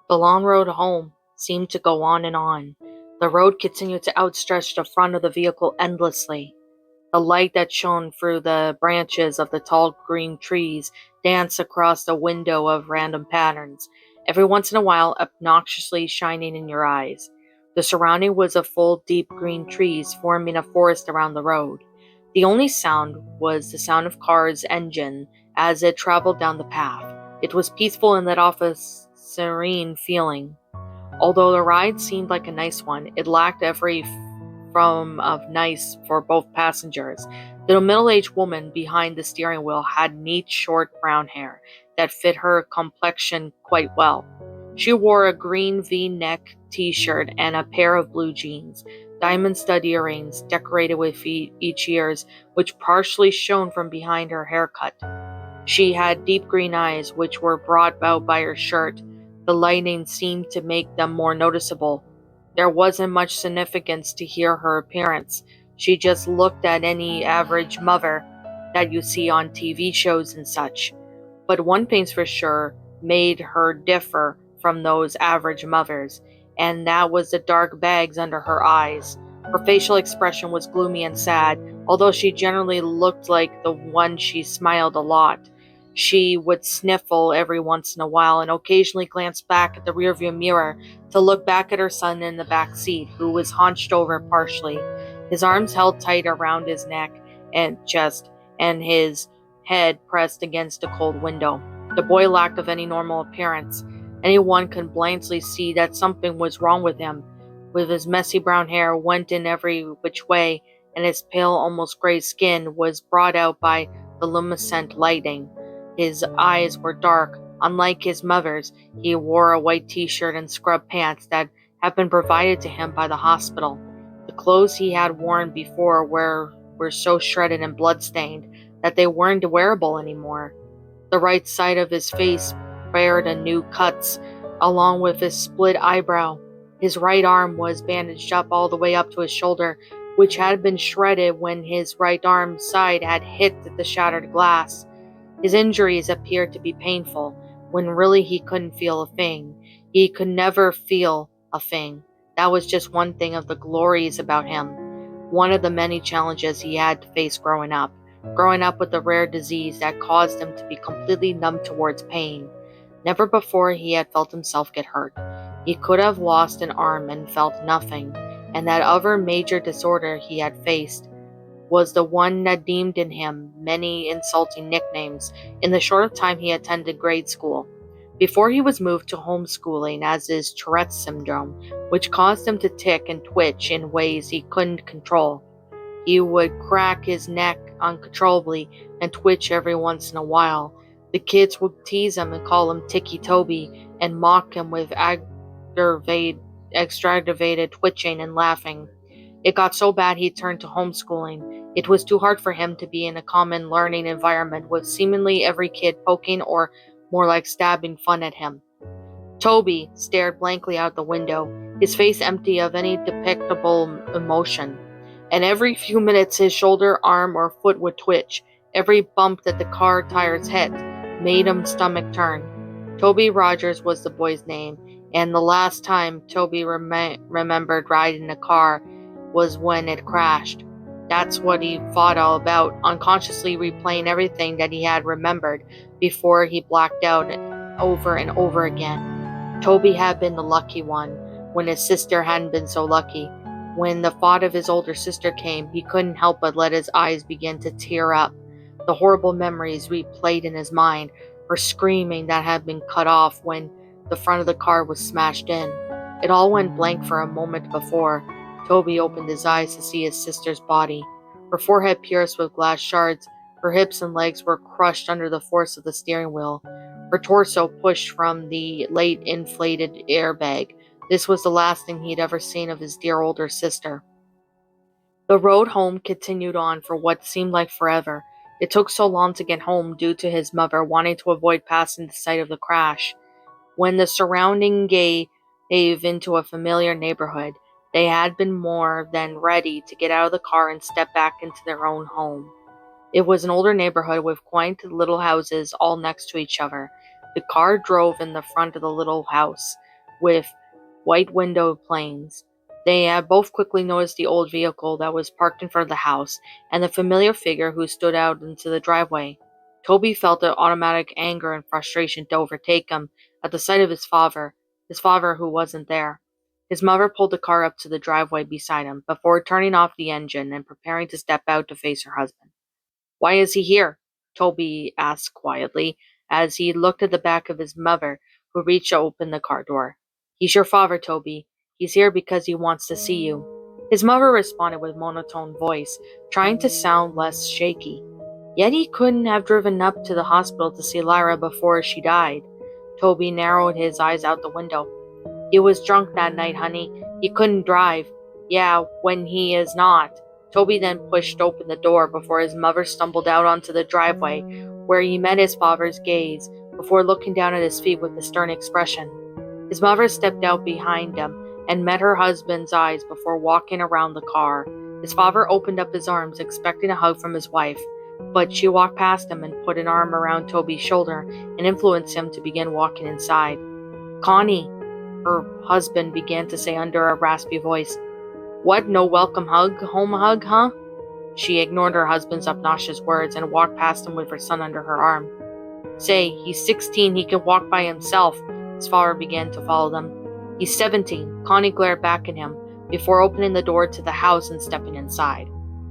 The long road home seemed to go on and on. The road continued to outstretch the front of the vehicle endlessly. The light that shone through the branches of the tall green trees danced across the window of random patterns, every once in a while obnoxiously shining in your eyes. The surrounding was of full, deep green trees forming a forest around the road. The only sound was the sound of car's engine as it traveled down the path. It was peaceful and let off a serene feeling. Although the ride seemed like a nice one, it lacked every from of nice for both passengers. The middle-aged woman behind the steering wheel had neat, short brown hair that fit her complexion quite well. She wore a green V-neck t-shirt and a pair of blue jeans, diamond stud earrings decorated with each ears, which partially shone from behind her haircut. She had deep green eyes, which were brought out by her shirt. The lighting seemed to make them more noticeable. There wasn't much significance to her appearance. She just looked at any average mother that you see on TV shows and such. But one thing's for sure made her differ from those average mothers, and that was the dark bags under her eyes. Her facial expression was gloomy and sad, although she generally looked like the one she smiled a lot. She would sniffle every once in a while and occasionally glance back at the rearview mirror to look back at her son in the back seat, who was hunched over partially, his arms held tight around his neck and chest, and his head pressed against the cold window. The boy lacked of any normal appearance. Anyone could blankly see that something was wrong with him. With his messy brown hair went in every which way, and his pale, almost gray skin was brought out by the luminescent lighting. His eyes were dark. Unlike his mother's, he wore a white t-shirt and scrub pants that had been provided to him by the hospital. The clothes he had worn before were so shredded and blood-stained that they weren't wearable anymore. The right side of his face bared anew cuts, along with his split eyebrow. His right arm was bandaged up all the way up to his shoulder, which had been shredded when his right arm side had hit the shattered glass. His injuries appeared to be painful, when really he couldn't feel a thing. He could never feel a thing. That was just one thing of the glories about him. One of the many challenges he had to face growing up. Growing up with a rare disease that caused him to be completely numb towards pain. Never before he had felt himself get hurt. He could have lost an arm and felt nothing, and that other major disorder he had faced was the one that deemed in him many insulting nicknames in the short time he attended grade school. Before he was moved to homeschooling as his Tourette's syndrome, which caused him to tick and twitch in ways he couldn't control. He would crack his neck uncontrollably and twitch every once in a while. The kids would tease him and call him Ticci-Toby and mock him with exaggerated twitching and laughing. It got so bad he turned to homeschooling. It was too hard for him to be in a common learning environment with seemingly every kid poking or more like stabbing fun at him. Toby stared blankly out the window, his face empty of any depictable emotion. And every few minutes his shoulder, arm, or foot would twitch. Every bump that the car tires hit made him stomach turn. Toby Rogers was the boy's name, and the last time Toby remembered riding a car was when it crashed. That's what he thought all about, unconsciously replaying everything that he had remembered before he blacked out over and over again. Toby had been the lucky one, when his sister hadn't been so lucky. When the thought of his older sister came, he couldn't help but let his eyes begin to tear up. The horrible memories replayed in his mind, her screaming that had been cut off when the front of the car was smashed in. It all went blank for a moment before Toby opened his eyes to see his sister's body. Her forehead pierced with glass shards, her hips and legs were crushed under the force of the steering wheel, her torso pushed from the late inflated airbag. This was the last thing he'd ever seen of his dear older sister. The road home continued on for what seemed like forever. It took so long to get home due to his mother wanting to avoid passing the site of the crash. When the surrounding gave into a familiar neighborhood, they had been more than ready to get out of the car and step back into their own home. It was an older neighborhood with quaint little houses all next to each other. The car drove in the front of the little house. with white window panes. They had both quickly noticed the old vehicle that was parked in front of the house and the familiar figure who stood out into the driveway. Toby felt an automatic anger and frustration to overtake him at the sight of his father who wasn't there. His mother pulled the car up to the driveway beside him before turning off the engine and preparing to step out to face her husband. "Why is he here?" Toby asked quietly as he looked at the back of his mother, who reached to open the car door. "He's your father, Toby. He's here because he wants to see you." His mother responded with monotone voice, trying to sound less shaky. Yet he couldn't have driven up to the hospital to see Lyra before she died. Toby narrowed his eyes out the window. "He was drunk that night, honey. He couldn't drive." "Yeah, when he is not." Toby then pushed open the door before his mother stumbled out onto the driveway, where he met his father's gaze before looking down at his feet with a stern expression. His mother stepped out behind him and met her husband's eyes before walking around the car. His father opened up his arms, expecting a hug from his wife, but she walked past him and put an arm around Toby's shoulder and influenced him to begin walking inside. "Connie," her husband began to say under a raspy voice. "What, no welcome home hug, huh?" She ignored her husband's obnoxious words and walked past him with her son under her arm. "Say, he's 16, he can walk by himself." His father began to follow them. "He's 17, Connie glared back at him before opening the door to the house and stepping inside.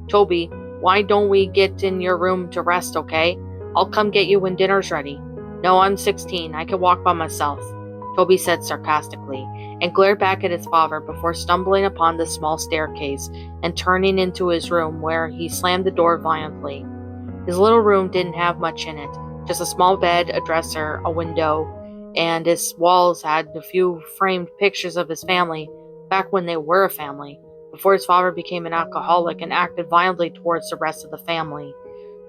"Toby, why don't we get in your room to rest, okay? I'll come get you when dinner's ready." "No, I'm 16, I can walk by myself," Toby said sarcastically, and glared back at his father before stumbling upon the small staircase and turning into his room, where he slammed the door violently. His little room didn't have much in it, just a small bed, a dresser, a window, and his walls had a few framed pictures of his family, back when they were a family, before his father became an alcoholic and acted violently towards the rest of the family.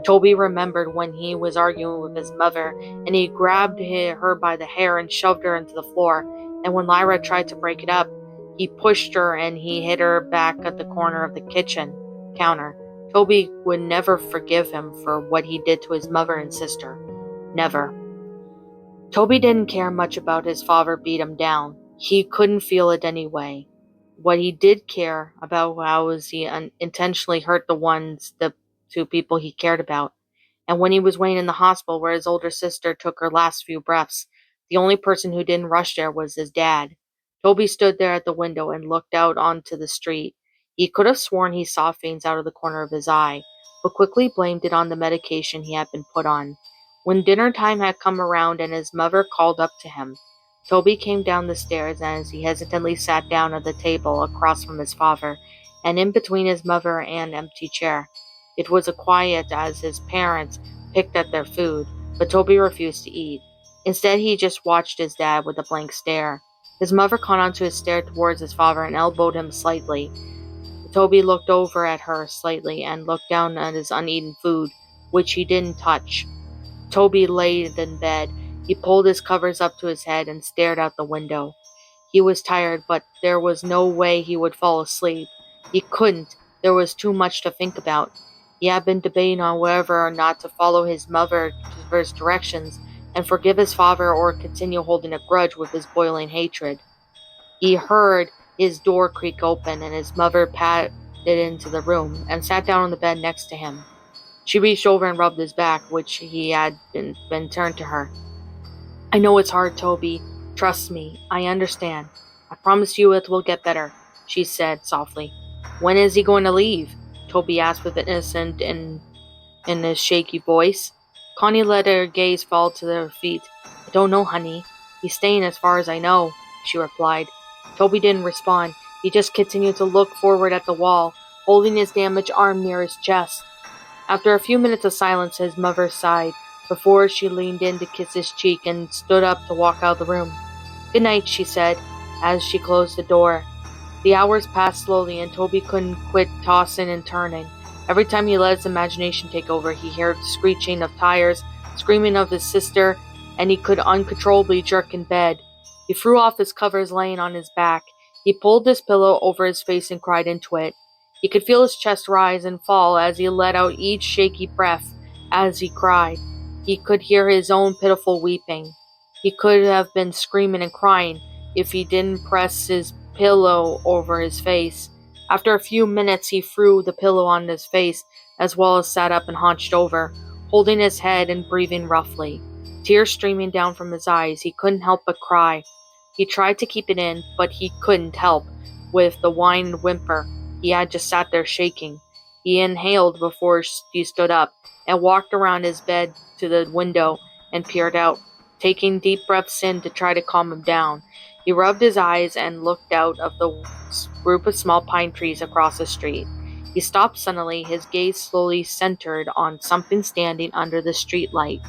Toby remembered when he was arguing with his mother, and he grabbed her by the hair and shoved her into the floor, and when Lyra tried to break it up, he pushed her and he hit her back at the corner of the kitchen counter. Toby would never forgive him for what he did to his mother and sister. Never. Toby didn't care much about his father beat him down. He couldn't feel it anyway. What he did care about was he intentionally hurt the two people he cared about. And when he was waiting in the hospital where his older sister took her last few breaths, the only person who didn't rush there was his dad. Toby stood there at the window and looked out onto the street. He could have sworn he saw things out of the corner of his eye, but quickly blamed it on the medication he had been put on. When dinner time had come around and his mother called up to him, Toby came down the stairs as he hesitantly sat down at the table across from his father, and in between his mother and an empty chair. It was quiet as his parents picked at their food, but Toby refused to eat. Instead, he just watched his dad with a blank stare. His mother caught onto his stare towards his father and elbowed him slightly. Toby looked over at her slightly and looked down at his uneaten food, which he didn't touch. Toby lay in bed. He pulled his covers up to his head and stared out the window. He was tired, but there was no way he would fall asleep. He couldn't. There was too much to think about. He had been debating on whether or not to follow his mother's directions and forgive his father or continue holding a grudge with his boiling hatred. He heard his door creak open and his mother padded into the room and sat down on the bed next to him. She reached over and rubbed his back, which he had been turned to her. "I know it's hard, Toby. Trust me, I understand. I promise you it will get better," she said softly. "When is he going to leave?" Toby asked with innocent in his shaky voice. Connie let her gaze fall to their feet. "I don't know, honey. He's staying as far as I know," she replied. Toby didn't respond. He just continued to look forward at the wall, holding his damaged arm near his chest. After a few minutes of silence, his mother sighed, before she leaned in to kiss his cheek and stood up to walk out of the room. "Good night," she said, as she closed the door. The hours passed slowly, and Toby couldn't quit tossing and turning. Every time he let his imagination take over, he heard the screeching of tires, screaming of his sister, and he could uncontrollably jerk in bed. He threw off his covers laying on his back. He pulled his pillow over his face and cried into it. He could feel his chest rise and fall as he let out each shaky breath as he cried. He could hear his own pitiful weeping. He could have been screaming and crying. if he didn't press his pillow over his face. After a few minutes, he threw the pillow on his face, as well as sat up and hunched over, holding his head and breathing roughly. Tears streaming down from his eyes, he couldn't help but cry. He tried to keep it in, but he couldn't help with the whine and whimper. He had just sat there shaking. He inhaled before he stood up and walked around his bed to the window and peered out, taking deep breaths in to try to calm him down. He rubbed his eyes and looked out of the group of small pine trees across the street. He stopped suddenly, his gaze slowly centered on something standing under the street light.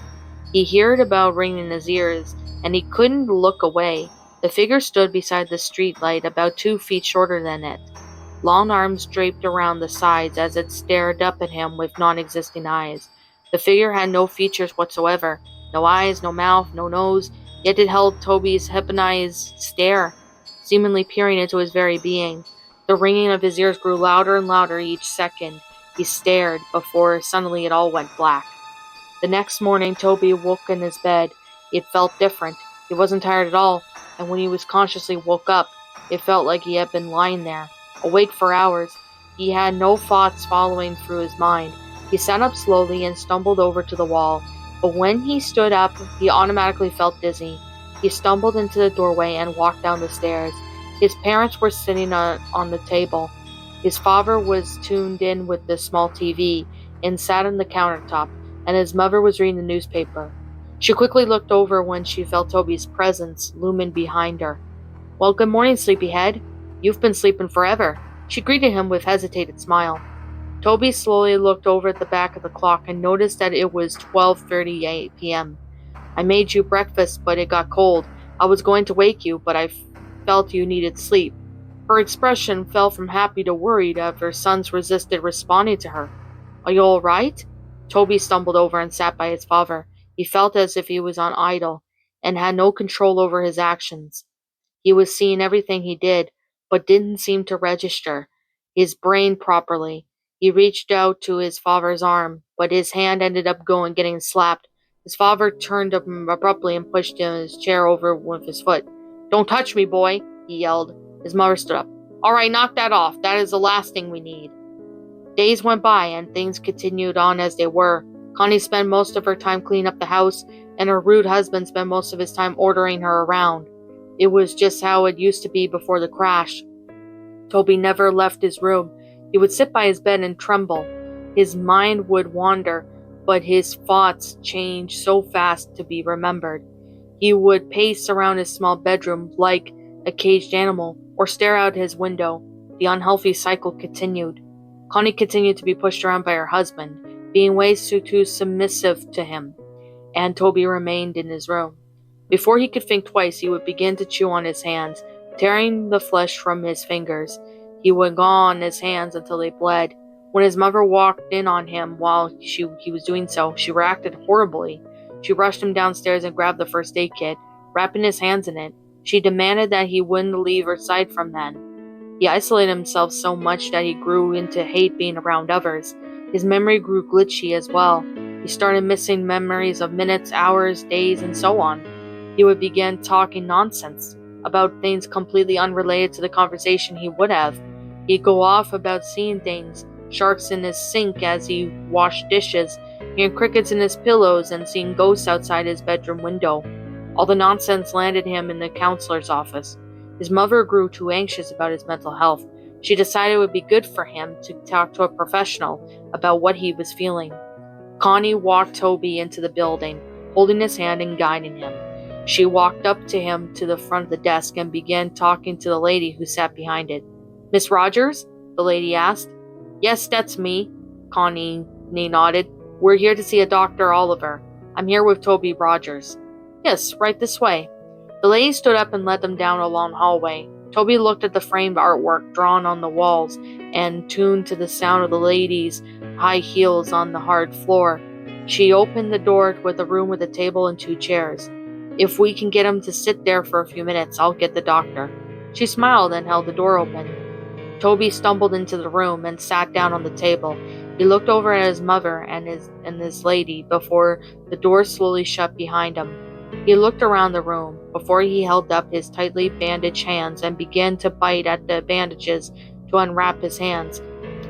He heard a bell ring in his ears, and he couldn't look away. The figure stood beside the street light, about 2 feet shorter than it, long arms draped around the sides as it stared up at him with non-existing eyes. The figure had no features whatsoever, no eyes, no mouth, no nose, yet it held Toby's hypnotized stare, seemingly peering into his very being. The ringing of his ears grew louder and louder each second. He stared, before suddenly it all went black. The next morning, Toby woke in his bed. It felt different. He wasn't tired at all, and when he was consciously woke up, it felt like he had been lying there, awake for hours. He had no thoughts following through his mind. He sat up slowly and stumbled over to the wall, but when he stood up, he automatically felt dizzy. He stumbled into the doorway and walked down the stairs. His parents were sitting on the table. His father was tuned in with the small TV and sat on the countertop, and his mother was reading the newspaper. She quickly looked over when she felt Toby's presence looming behind her. "Well, good morning, sleepyhead. You've been sleeping forever." She greeted him with a hesitated smile. Toby slowly looked over at the back of the clock and noticed that it was 12:38 p.m. "I made you breakfast, but it got cold. I was going to wake you, but I felt you needed sleep." Her expression fell from happy to worried as her sons resisted responding to her. "Are you all right?" Toby stumbled over and sat by his father. He felt as if he was on idle and had no control over his actions. He was seeing everything he did, but didn't seem to register his brain properly. He reached out to his father's arm, but his hand ended up getting slapped. His father turned abruptly and pushed his chair over with his foot. "Don't touch me, boy," he yelled. His mother stood up. "All right, knock that off. That is the last thing we need." Days went by, and things continued on as they were. Connie spent most of her time cleaning up the house, and her rude husband spent most of his time ordering her around. It was just how it used to be before the crash. Toby never left his room. He would sit by his bed and tremble. His mind would wander, but his thoughts changed so fast to be remembered. He would pace around his small bedroom like a caged animal, or stare out his window. The unhealthy cycle continued. Connie continued to be pushed around by her husband, being way too submissive to him, and Toby remained in his room. Before he could think twice, he would begin to chew on his hands, tearing the flesh from his fingers. He would gnaw on his hands until they bled. When his mother walked in on him while he was doing so, she reacted horribly. She rushed him downstairs and grabbed the first aid kit, wrapping his hands in it. She demanded that he wouldn't leave her side from then. He isolated himself so much that he grew into hate being around others. His memory grew glitchy as well. He started missing memories of minutes, hours, days, and so on. He would begin talking nonsense about things completely unrelated to the conversation he would have. He'd go off about seeing things, sharks in his sink as he washed dishes, hearing crickets in his pillows, and seeing ghosts outside his bedroom window. All the nonsense landed him in the counselor's office. His mother grew too anxious about his mental health. She decided it would be good for him to talk to a professional about what he was feeling. Connie walked Toby into the building, holding his hand and guiding him. She walked up to him to the front of the desk and began talking to the lady who sat behind it. "Miss Rogers?" the lady asked. "Yes, that's me," Connie nodded. "We're here to see a Dr. Oliver. I'm here with Toby Rogers." "Yes, right this way." The lady stood up and led them down a long hallway. Toby looked at the framed artwork drawn on the walls and tuned to the sound of the lady's high heels on the hard floor. She opened the door with a room with a table and 2 chairs. "If we can get him to sit there for a few minutes, I'll get the doctor." She smiled and held the door open. Toby stumbled into the room and sat down on the table. He looked over at his mother and this lady before the door slowly shut behind him. He looked around the room before he held up his tightly bandaged hands and began to bite at the bandages to unwrap his hands,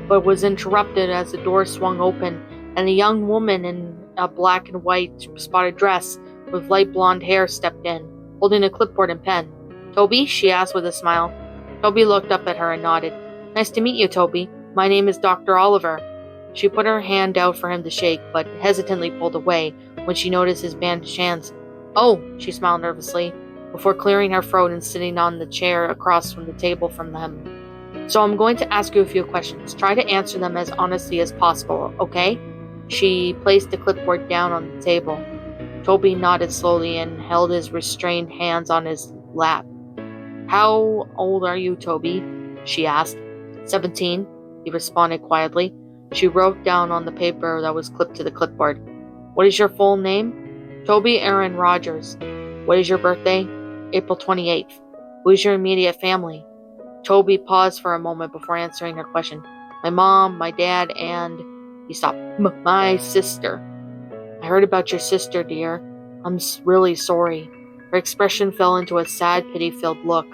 but was interrupted as the door swung open and a young woman in a black and white spotted dress with light blonde hair stepped in, holding a clipboard and pen. "Toby?" she asked with a smile. Toby looked up at her and nodded. "Nice to meet you, Toby. My name is Dr. Oliver." She put her hand out for him to shake, but hesitantly pulled away when she noticed his bandaged hands. "Oh," she smiled nervously, before clearing her throat and sitting on the chair across from the table from him. "So I'm going to ask you a few questions. Try to answer them as honestly as possible, okay?" She placed the clipboard down on the table. Toby nodded slowly and held his restrained hands on his lap. "How old are you, Toby?" she asked. 17, he responded quietly. She wrote down on the paper that was clipped to the clipboard. "What is your full name?" "Toby Aaron Rogers." "What is your birthday?" "April 28th. "Who is your immediate family?" Toby paused for a moment before answering her question. "My mom, my dad, and—" He stopped. "My sister." "I heard about your sister, dear. I'm really sorry." Her expression fell into a sad, pity-filled look.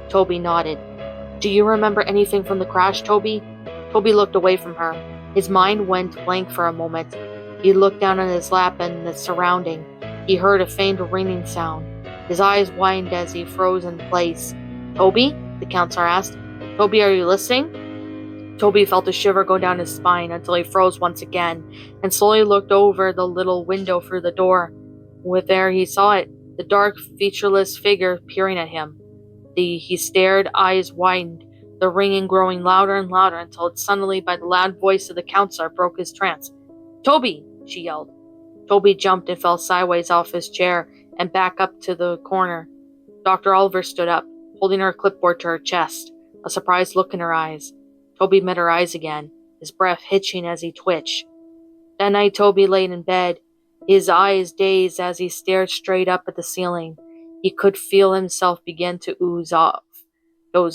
Toby nodded. "Do you remember anything from the crash, Toby?" Toby looked away from her. His mind went blank for a moment. He looked down on his lap and the surrounding. He heard a faint ringing sound. His eyes widened as he froze in place. "Toby?" the counselor asked. "Toby, are you listening?" Toby felt a shiver go down his spine until he froze once again, and slowly looked over the little window through the door. With there he saw it, the dark, featureless figure peering at him. He stared, eyes widened, the ringing growing louder and louder until it suddenly, by the loud voice of the counselor, broke his trance. "Toby!" she yelled. Toby jumped and fell sideways off his chair and back up to the corner. Dr. Oliver stood up, holding her clipboard to her chest, a surprised look in her eyes. Toby met her eyes again, his breath hitching as he twitched. That night Toby lay in bed, his eyes dazed as he stared straight up at the ceiling. He could feel himself begin to doze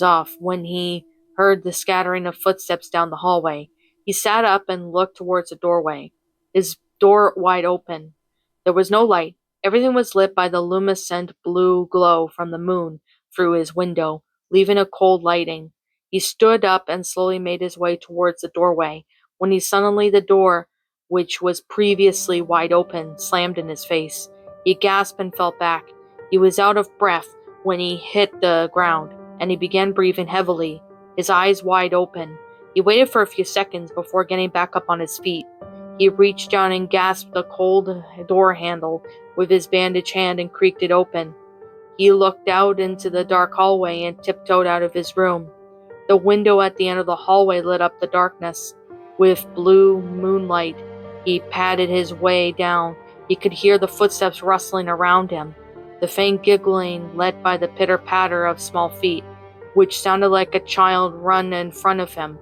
off, when he heard the scattering of footsteps down the hallway. He sat up and looked towards the doorway, his door wide open. There was no light. Everything was lit by the luminescent blue glow from the moon through his window, leaving a cold lighting. He stood up and slowly made his way towards the doorway, when suddenly the door, which was previously wide open, slammed in his face. He gasped and fell back. He was out of breath when he hit the ground, and he began breathing heavily, his eyes wide open. He waited for a few seconds before getting back up on his feet. He reached down and grasped the cold door handle with his bandaged hand and creaked it open. He looked out into the dark hallway and tiptoed out of his room. The window at the end of the hallway lit up the darkness. With blue moonlight, he padded his way down. He could hear the footsteps rustling around him, the faint giggling led by the pitter-patter of small feet, which sounded like a child run in front of him,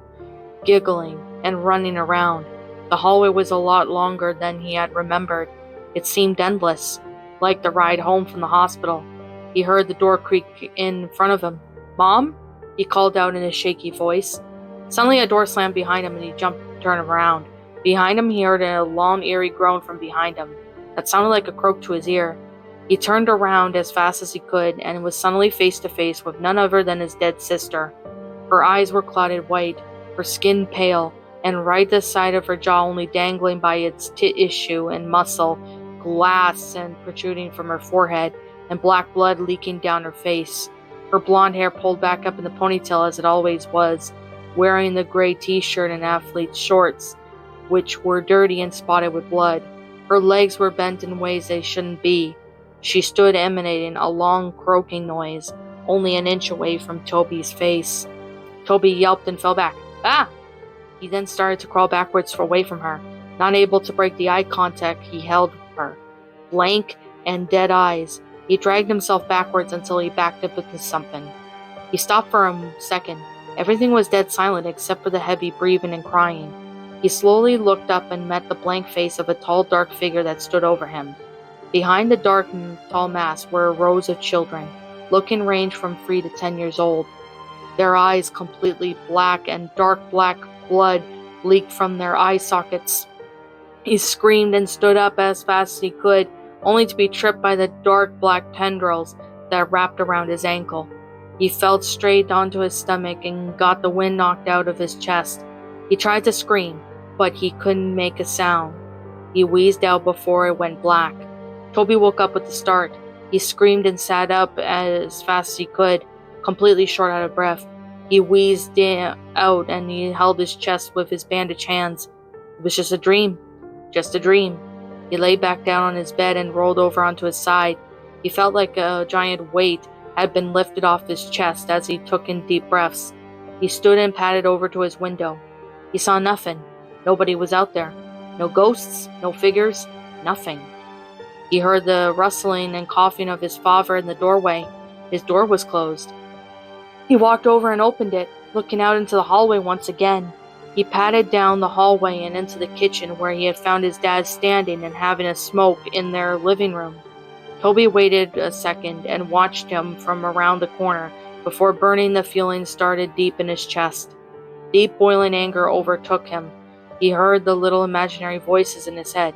giggling and running around. The hallway was a lot longer than he had remembered. It seemed endless, like the ride home from the hospital. He heard the door creak in front of him. "Mom?" he called out in a shaky voice. Suddenly a door slammed behind him and he jumped to turn around. Behind him he heard a long, eerie groan from behind him that sounded like a croak to his ear. He turned around as fast as he could and was suddenly face to face with none other than his dead sister. Her eyes were clouded white, her skin pale, and right the side of her jaw only dangling by its tissue and muscle, glass and protruding from her forehead, and black blood leaking down her face. Her blonde hair pulled back up in the ponytail as it always was, wearing the gray t-shirt and athlete shorts, which were dirty and spotted with blood. Her legs were bent in ways they shouldn't be. She stood emanating a long croaking noise, only an inch away from Toby's face. Toby yelped and fell back. "Ah!" He then started to crawl backwards away from her, not able to break the eye contact he held with her. Blank and dead eyes, he dragged himself backwards until he backed up into something. He stopped for a second. Everything was dead silent except for the heavy breathing and crying. He slowly looked up and met the blank face of a tall, dark figure that stood over him. Behind the dark and tall mask were rows of children, looking ranged from 3 to 10 years old. Their eyes completely black, and dark black blood leaked from their eye sockets. He screamed and stood up as fast as he could, only to be tripped by the dark black tendrils that wrapped around his ankle. He fell straight onto his stomach and got the wind knocked out of his chest. He tried to scream, but he couldn't make a sound. He wheezed out before it went black. Toby woke up with a start. He screamed and sat up as fast as he could, completely short out of breath. He wheezed out and he held his chest with his bandaged hands. It was just a dream. Just a dream. He lay back down on his bed and rolled over onto his side. He felt like a giant weight had been lifted off his chest as he took in deep breaths. He stood and padded over to his window. He saw nothing. Nobody was out there. No ghosts, no figures, nothing. He heard the rustling and coughing of his father in the doorway. His door was closed. He walked over and opened it, looking out into the hallway once again. He padded down the hallway and into the kitchen where he had found his dad standing and having a smoke in their living room. Toby waited a second and watched him from around the corner before burning the feeling started deep in his chest. Deep boiling anger overtook him. He heard the little imaginary voices in his head.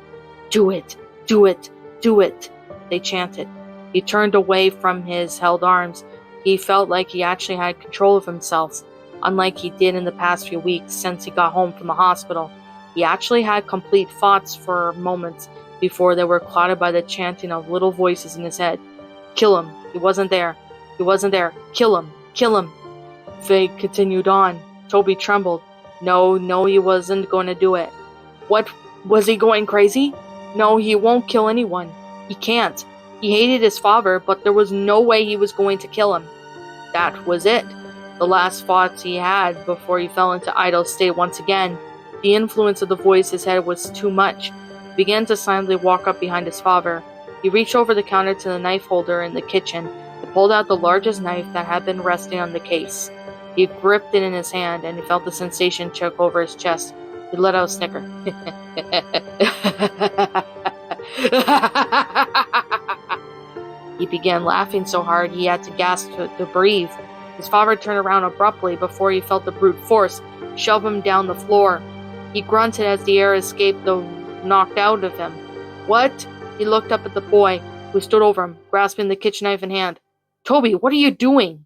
"Do it! Do it! Do it!" they chanted. He turned away from his held arms. He felt like he actually had control of himself, unlike he did in the past few weeks since he got home from the hospital. He actually had complete thoughts for moments before they were clouded by the chanting of little voices in his head. "Kill him. He wasn't there. He wasn't there. Kill him. Kill him." They continued on. Toby trembled. No, he wasn't going to do it. What? Was he going crazy? No, he won't kill anyone. He can't. He hated his father, but there was no way he was going to kill him. That was it. The last thoughts he had before he fell into idle state once again. The influence of the voice in his head was too much. He began to silently walk up behind his father. He reached over the counter to the knife holder in the kitchen and pulled out the largest knife that had been resting on the case. He gripped it in his hand and he felt the sensation choke over his chest. He let out a snicker. He began laughing so hard he had to gasp to breathe. His father turned around abruptly before he felt the brute force shove him down the floor. He grunted as the air escaped the knocked out of him. "What?" He looked up at the boy, who stood over him, grasping the kitchen knife in hand. "Toby, what are you doing?"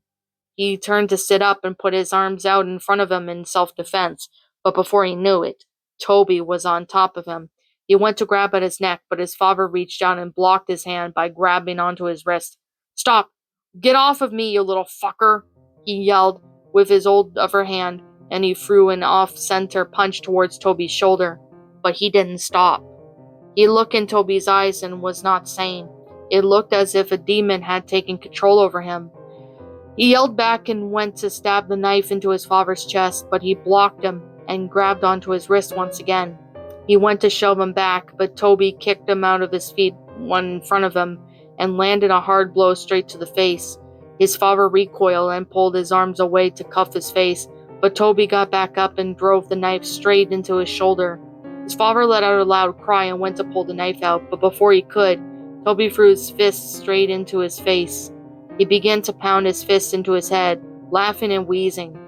He turned to sit up and put his arms out in front of him in self-defense, but before he knew it, Toby was on top of him. He went to grab at his neck, but his father reached down and blocked his hand by grabbing onto his wrist. "Stop! Get off of me, you little fucker!" he yelled with his old other hand, and he threw an off-center punch towards Toby's shoulder. But he didn't stop. He looked in Toby's eyes and was not sane. It looked as if a demon had taken control over him. He yelled back and went to stab the knife into his father's chest, but he blocked him and grabbed onto his wrist once again. He went to shove him back, but Toby kicked him out of his feet, one in front of him, and landed a hard blow straight to the face. His father recoiled and pulled his arms away to cuff his face, but Toby got back up and drove the knife straight into his shoulder. His father let out a loud cry and went to pull the knife out, but before he could, Toby threw his fist straight into his face. He began to pound his fist into his head, laughing and wheezing.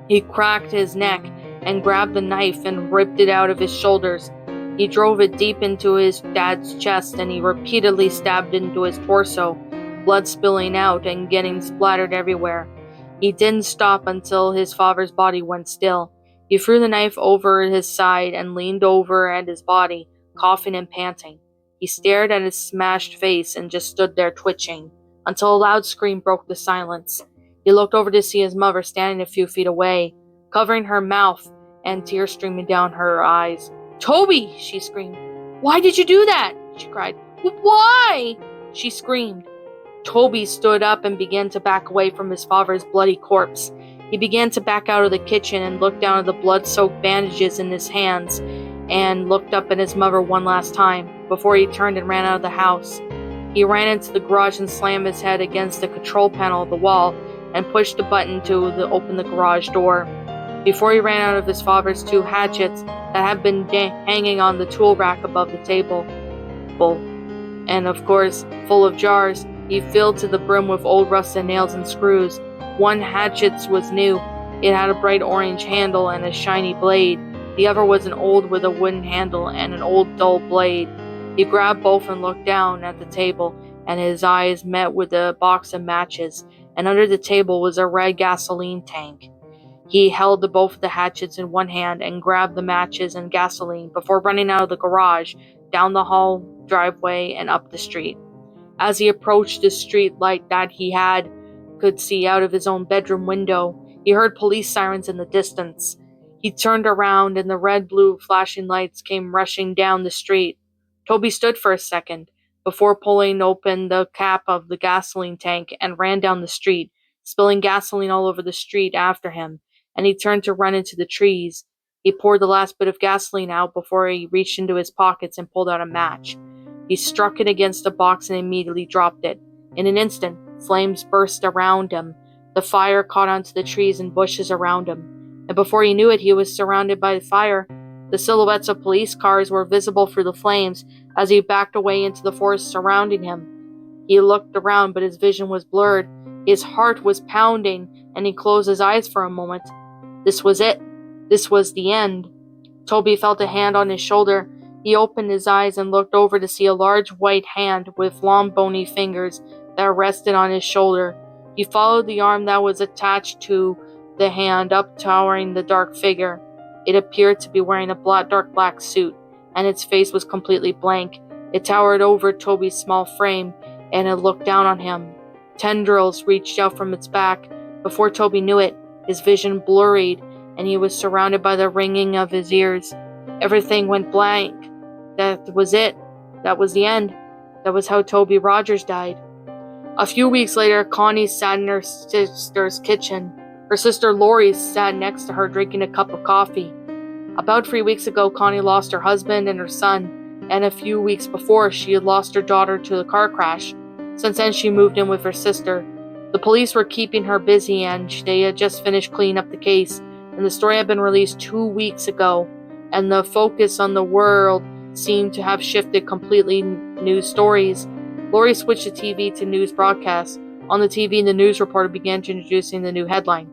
He cracked his neck and grabbed the knife and ripped it out of his shoulders. He drove it deep into his dad's chest and he repeatedly stabbed into his torso, blood spilling out and getting splattered everywhere. He didn't stop until his father's body went still. He threw the knife over his side and leaned over at his body, coughing and panting. He stared at his smashed face and just stood there twitching, until a loud scream broke the silence. He looked over to see his mother standing a few feet away, covering her mouth and tears streaming down her eyes. "Toby!" she screamed. "Why did you do that?" she cried. "Why?" she screamed. Toby stood up and began to back away from his father's bloody corpse. He began to back out of the kitchen and looked down at the blood-soaked bandages in his hands and looked up at his mother one last time before he turned and ran out of the house. He ran into the garage and slammed his head against the control panel of the wall and pushed the button to open the garage door. Before he ran out of his father's 2 hatchets that had been hanging on the tool rack above the table. And of course, full of jars, he filled to the brim with old rusted nails and screws. One hatchet was new. It had a bright orange handle and a shiny blade. The other was an old with a wooden handle and an old dull blade. He grabbed both and looked down at the table, and his eyes met with a box of matches, and under the table was a red gasoline tank. He held both of the hatchets in one hand and grabbed the matches and gasoline before running out of the garage, down the hall driveway, and up the street. As he approached the street light that he could see out of his own bedroom window, he heard police sirens in the distance. He turned around and the red-blue flashing lights came rushing down the street. Toby stood for a second before pulling open the cap of the gasoline tank and ran down the street, spilling gasoline all over the street after him, and he turned to run into the trees. He poured the last bit of gasoline out before he reached into his pockets and pulled out a match. He struck it against a box and immediately dropped it. In an instant, flames burst around him. The fire caught onto the trees and bushes around him, and before he knew it, he was surrounded by the fire. The silhouettes of police cars were visible through the flames as he backed away into the forest surrounding him. He looked around, but his vision was blurred. His heart was pounding, and he closed his eyes for a moment. This was it. This was the end. Toby felt a hand on his shoulder. He opened his eyes and looked over to see a large white hand with long bony fingers that rested on his shoulder. He followed the arm that was attached to the hand up towering the dark figure. It appeared to be wearing a dark black suit, and its face was completely blank. It towered over Toby's small frame, and it looked down on him. Tendrils reached out from its back. Before Toby knew it, his vision blurred, and he was surrounded by the ringing of his ears. Everything went blank. That was it. That was the end. That was how Toby Rogers died. A few weeks later, Connie sat in her sister's kitchen. Her sister Lori sat next to her drinking a cup of coffee. About 3 weeks ago, Connie lost her husband and her son, and a few weeks before, she had lost her daughter to a car crash. Since then, she moved in with her sister. The police were keeping her busy, and they had just finished cleaning up the case, and the story had been released 2 weeks ago, and the focus on the world seemed to have shifted completely. News stories. Lori switched the TV to news broadcasts. On the TV, the news reporter began introducing the new headline.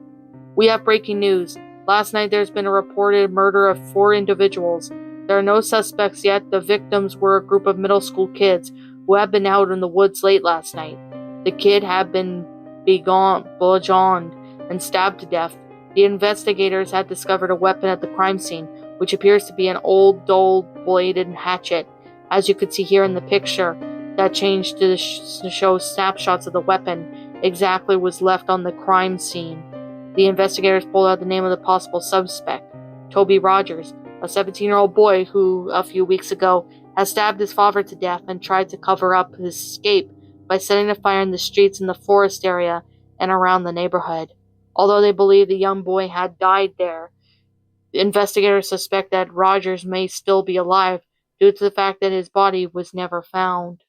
We have breaking news. Last night there's been a reported murder of 4 individuals. There are no suspects yet. The victims were a group of middle school kids who had been out in the woods late last night. The kid had been bludgeoned and stabbed to death. The investigators had discovered a weapon at the crime scene, which appears to be an old, dull-bladed hatchet. As you could see here in the picture that changed to show snapshots of the weapon, exactly was left on the crime scene. The investigators pulled out the name of the possible suspect, Toby Rogers, a 17-year-old boy who, a few weeks ago, had stabbed his father to death and tried to cover up his escape by setting a fire in the streets in the forest area and around the neighborhood. Although they believe the young boy had died there, the investigators suspect that Rogers may still be alive due to the fact that his body was never found.